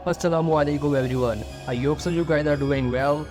अस्सलामु अलैकुम everyone, I hope so you guys are doing well.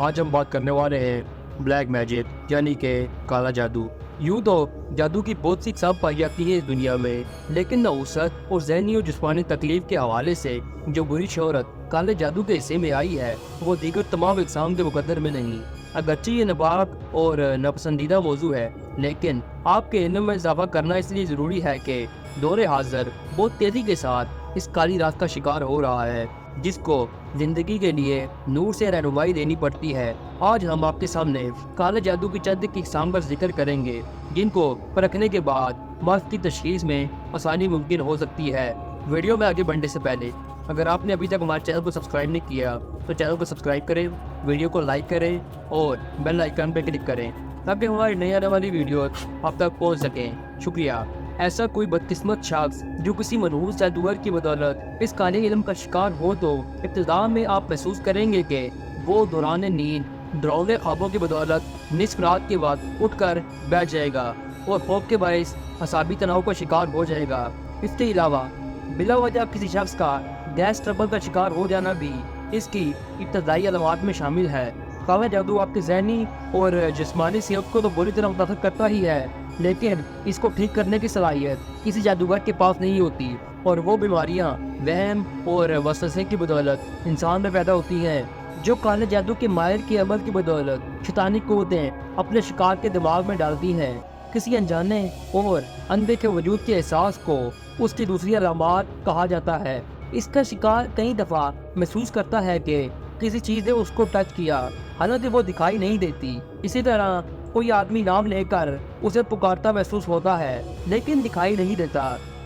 आज हम बात करने वाले हैं ब्लैक मैजिक यानी कि काला जादू। यूँ तो जादू की बहुत सी सब पाई जाती है इस दुनिया में, लेकिन नौसत और ज़हनी और जिस्मानी तकलीफ के हवाले से जो बुरी शोहरत काले जादू के हिस्से में आई है वो दीगर तमाम इक़साम के मुकद्दर में नहीं। अगरचे ये नापाक और नापसंदीदा मौजू है, लेकिन आपके इल्म में इजाफा करना इसलिए ज़रूरी है कि दौरे हाज़र बहुत तेज़ी के साथ इस काली रात का शिकार हो रहा है, जिसको ज़िंदगी के लिए नूर से रहनुमाई देनी पड़ती है। आज हम आपके सामने काले जादू की चंद की इक़साम का जिक्र करेंगे, जिनको परखने के बाद मर्ज़ की तशख़ीस में आसानी मुमकिन हो सकती है। वीडियो में आगे बढ़ने से पहले अगर आपने अभी तक हमारे चैनल को सब्सक्राइब नहीं किया तो चैनल को सब्सक्राइब करें, वीडियो को लाइक करें और बेल आइकन पर क्लिक करें ताकि हमारी नई आने वाली वीडियो आप तक पहुंच सकें। शुक्रिया। ऐसा कोई बदकिस्मत शख्स जो किसी मनहूस जादूगर की बदौलत इस काले इल्म का शिकार हो तो इब्तिदा में आप महसूस करेंगे कि वो दौरान नींद डरावने ख्वाबों की बदौलत निस्फ रात के बाद उठकर बैठ जाएगा और खौफ के बायस असाबी तनाव का शिकार हो जाएगा। इसके अलावा बिला वजह किसी शख्स का गैस ट्रबल का शिकार हो जाना भी इसकी इब्तदाई अलामात में शामिल है। काला जादू आपकी ज़हनी और जिस्मानी सेहत को तो बुरी तरह मुतासर करता ही है, लेकिन इसको ठीक करने की सलाहियत किसी जादूगर के पास नहीं होती और वो बीमारियां वहम और वसवसे की बदौलत इंसान में पैदा होती हैं। जो काले जादू के माहिर के अमल की बदौलत शैतानी क़ुव्वतें अपने शिकार के दिमाग में डालती हैं, किसी अनजाने और अनदेखे वजूद के एहसास को उसकी दूसरी अलामात कहा जाता है। इसका शिकार कई दफ़ा महसूस करता है कि किसी चीज़ ने उसको टच किया, हालांकि वो दिखाई नहीं देती। इसी तरह कोई आदमी नाम लेकर उसे पुकारता महसूस होता है, लेकिन दिखाई नहीं देता।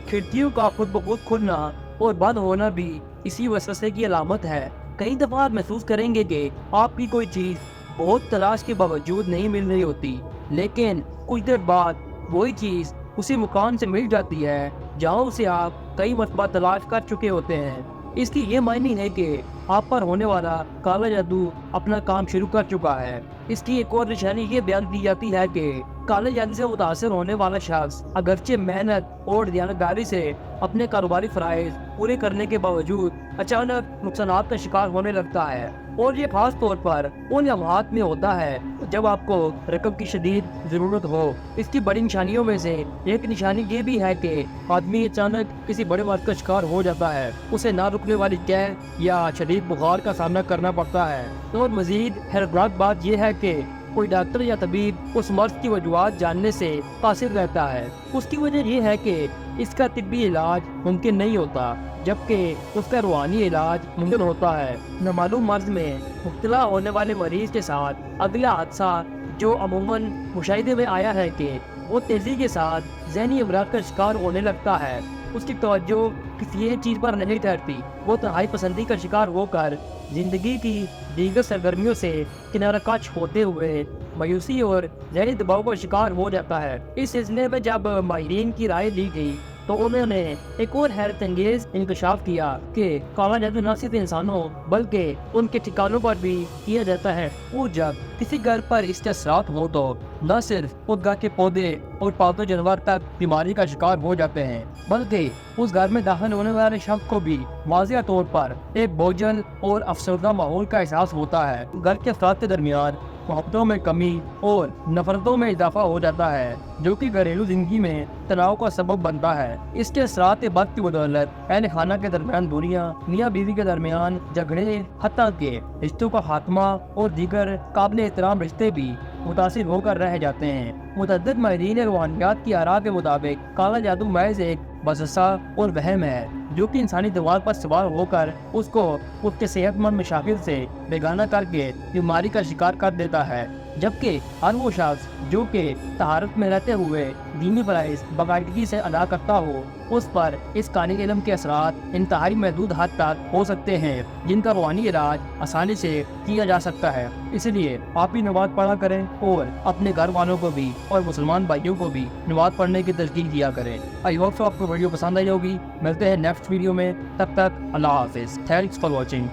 खिड़कियों का खुद ब खुद खुलना और बंद होना भी इसी वसवसे की अलामत है। कई दफ़ा आप महसूस करेंगे कि आपकी कोई चीज़ बहुत तलाश के बावजूद नहीं मिल रही होती, लेकिन कुछ देर बाद वही चीज़ उसी मुकाम से मिल जाती है जहाँ उसे आप कई मरतबा तलाश कर चुके होते हैं। इसकी ये मायने है कि आप पर होने वाला काला जादू अपना काम शुरू कर चुका है। इसकी एक और निशानी ये बयान की जाती है कि काले जादू से मुतासर होने वाला शख्स अगरचे मेहनत और दियानतदारी से अपने कारोबारी फ़राइज़ पूरे करने के बावजूद अचानक नुकसानात का शिकार होने लगता है, और ये खास तौर पर उन लम्हात में होता है जब आपको रकम की शदीद ज़रूरत हो। इसकी बड़ी निशानियों में से एक निशानी ये भी है कि आदमी अचानक किसी बड़े मर्ज़ का शिकार हो जाता है, उसे ना रुकने वाली कैद या शदीद बुखार का सामना करना पड़ता है। और मज़ीद हैरतनाक बात यह है कि कोई डॉक्टर या तबीब उस मर्ज़ की वजूहात जानने से कासिर रहता है। उसकी वजह यह है कि इसका तिब्बी इलाज मुमकिन नहीं होता, जबकि उसका रूहानी इलाज मुमकिन होता है। नामालूम मर्ज़ में मुब्तला होने वाले मरीज़ के साथ अगला हादसा जो अमूमन मुशाहिदे में आया है कि वो तेज़ी के साथ ज़हनी अमराज का शिकार होने लगता है। उसकी तवज्जो किसी एक चीज़ पर नहीं ठहरती, वो तन्हाई पसंदी का शिकार होकर ज़िंदगी की दीगर सरगर्मियों से किनारा कश होते हुए मायूसी और ज़हनी दबाव का शिकार हो जाता है। इस सिलसिले में जब माहिरीन की राय ली गई तो उन्होंने एक और हैरत अंगेज इंकशाफ किया कि काला जादू न सिर्फ इंसानों बल्कि उनके ठिकानों पर भी किया जाता है। और जब किसी घर पर इसके असरात हो तो न सिर्फ उस घर के पौधे और पालतू जानवर तक बीमारी का शिकार हो जाते हैं, बल्कि उस घर में दाखिल होने वाले शख्स को भी वाज़िया तौर पर एक बोझल और अफसरदा माहौल का एहसास होता है। घर के अफराद के दरमियान मोहब्बतों में कमी और नफरतों में इजाफा हो जाता है, जो कि घरेलू जिंदगी में तनाव का सबब बनता है। इसके असरात बद की बदौलत अहल खाना के दरमियान दूरियां, मियाँ बीवी के दरमियान झगड़े, हत्ता के रिश्तों का खात्मा और दीगर काबिल एहतराम रिश्ते भी मुतासिर होकर रह जाते हैं। मुतअद्दिद माहिरीन रूहानियात की आरा के मुताबिक काला जादू महज एक वसवसा और वहम है जो कि इंसानी दिमाग पर सवार होकर उसको उसके सेहतमंद मशाकिल से बेगाना करके बीमारी का शिकार कर देता है, जबकि हर वो शख्स जो कि तहारत में रहते हुए दीनी फ़राइज़ बाकायदगी से अदा करता हो, उस पर इस काले इल्म के असरात इंतहाई महदूद हद तक हो सकते हैं, जिनका रूहानी इलाज आसानी से किया जा सकता है। इसलिए आप भी नमाज पढ़ा करें और अपने घर वालों को भी और मुसलमान भाइयों को भी नमाज पढ़ने की तलकीन किया करें। आई होप आपको वीडियो पसंद आई होगी। मिलते हैं नेक्स्ट वीडियो में, तब तक अल्लाह हाफिज़। Thanks for watching.